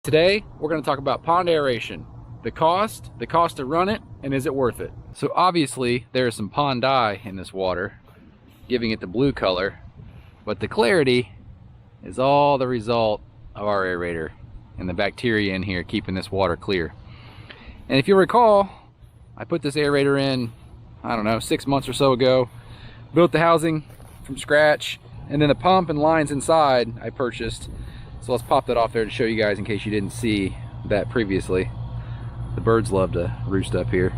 Today, we're going to talk about pond aeration. The cost to run it, and is it worth it? So obviously, there is some pond dye in this water, giving it the blue color, but the clarity is all the result of our aerator and the bacteria in here keeping this water clear. And if you recall, I put this aerator in, I don't know, 6 months or so ago, built the housing from scratch, and then the pump and lines inside I purchased. So let's pop that off there to show you guys in case you didn't see that previously. The birds love to roost up here.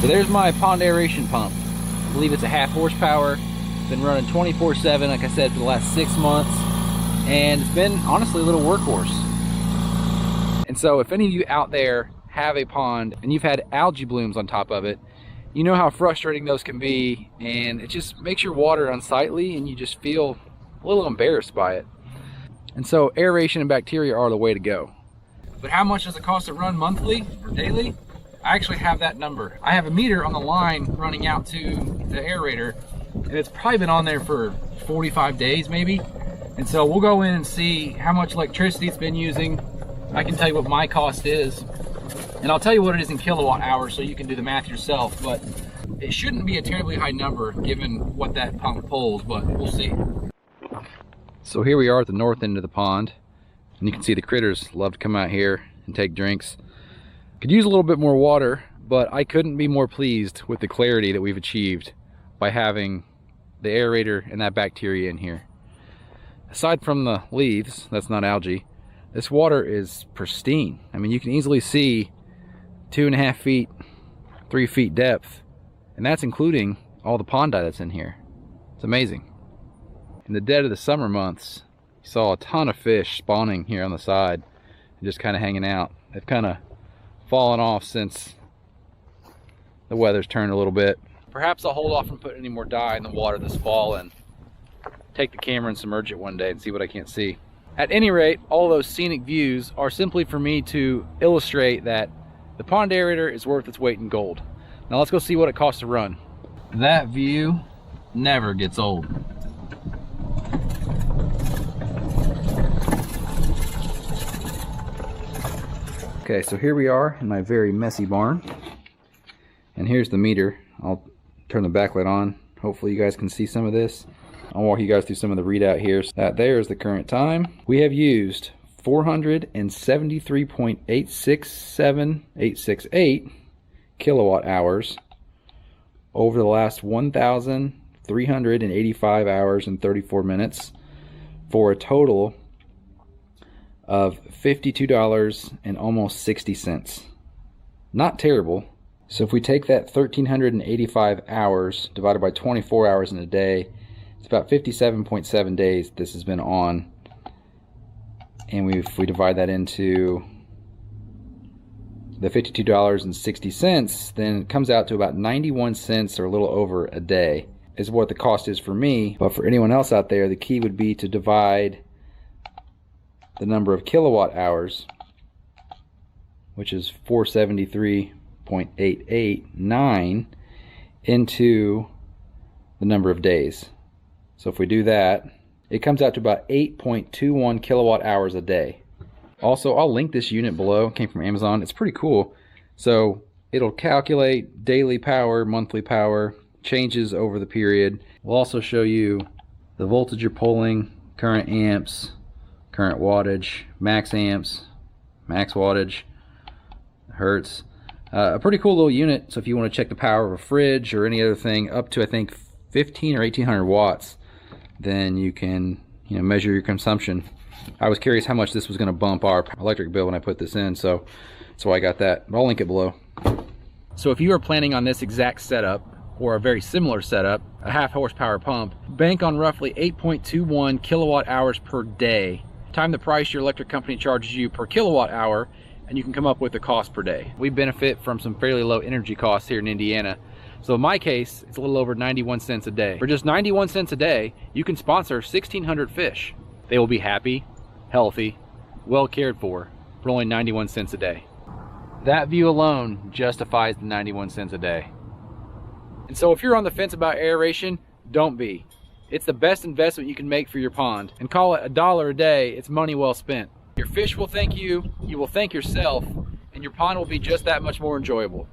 So there's my pond aeration pump. I believe it's a 1/2 horsepower. Been running 24/7, like I said, for the last 6 months. And it's been honestly a little workhorse. And so if any of you out there have a pond and you've had algae blooms on top of it, you know how frustrating those can be, and it just makes your water unsightly and you just feel a little embarrassed by it. And so aeration and bacteria are the way to go. But how much does it cost to run monthly or daily? I actually have that number. I have a meter on the line running out to the aerator, and it's probably been on there for 45 days maybe. And so we'll go in and see how much electricity it's been using. I can tell you what my cost is, and I'll tell you what it is in kilowatt hours so you can do the math yourself. But it shouldn't be a terribly high number given what that pump pulls, but we'll see. So here we are at the north end of the pond, and you can see the critters love to come out here and take drinks. Could use a little bit more water, but I couldn't be more pleased with the clarity that we've achieved by having the aerator and that bacteria in here. Aside from the leaves, that's not algae, this water is pristine. I mean, you can easily see 2.5 feet, 3 feet depth, and that's including all the pond dye that's in here. It's amazing. In the dead of the summer months, you saw a ton of fish spawning here on the side and just kind of hanging out. They've kind of fallen off since the weather's turned a little bit. Perhaps I'll hold off from putting any more dye in the water this fall and take the camera and submerge it one day and see what I can't see. At any rate, all those scenic views are simply for me to illustrate that the pond aerator is worth its weight in gold. Now let's go see what it costs to run. That view never gets old. Okay, so here we are in my very messy barn, and here's the meter. I'll turn the backlight on. Hopefully you guys can see some of this. I'll walk you guys through some of the readout here. So that there is the current time. We have used 473.867868 kilowatt hours over the last 1,385 hours and 34 minutes for a total of $52 and almost 60 cents. Not terrible. So if we take that 1,385 hours divided by 24 hours in a day, it's about 57.7 days this has been on. And if we divide that into the $52.60, then it comes out to about 91 cents or a little over a day is what the cost is for me. But for anyone else out there, the key would be to divide the number of kilowatt hours, which is 473.889, into the number of days. So if we do that, it comes out to about 8.21 kilowatt hours a day. Also, I'll link this unit below. It came from Amazon. It's pretty cool. So it'll calculate daily power, monthly power, changes over the period. We'll also show you the voltage you're pulling, current amps, current wattage, max amps, max wattage, hertz. A pretty cool little unit. So if you want to check the power of a fridge or any other thing up to, I think, 15 or 1800 watts, then you can measure your consumption. I was curious how much this was going to bump our electric bill when I put this in, so that's why I got that. But I'll link it below. So if you are planning on this exact setup or a very similar setup, a 1/2 horsepower pump, bank on roughly 8.21 kilowatt hours per day. Time the price your electric company charges you per kilowatt hour, and you can come up with the cost per day. We benefit from some fairly low energy costs here in Indiana. So in my case, it's a little over 91 cents a day. For just 91 cents a day, you can sponsor 1,600 fish. They will be happy, healthy, well cared for only 91 cents a day. That view alone justifies the 91 cents a day. And so if you're on the fence about aeration, don't be. It's the best investment you can make for your pond. And call it $1 a day, it's money well spent. Your fish will thank you, you will thank yourself, and your pond will be just that much more enjoyable.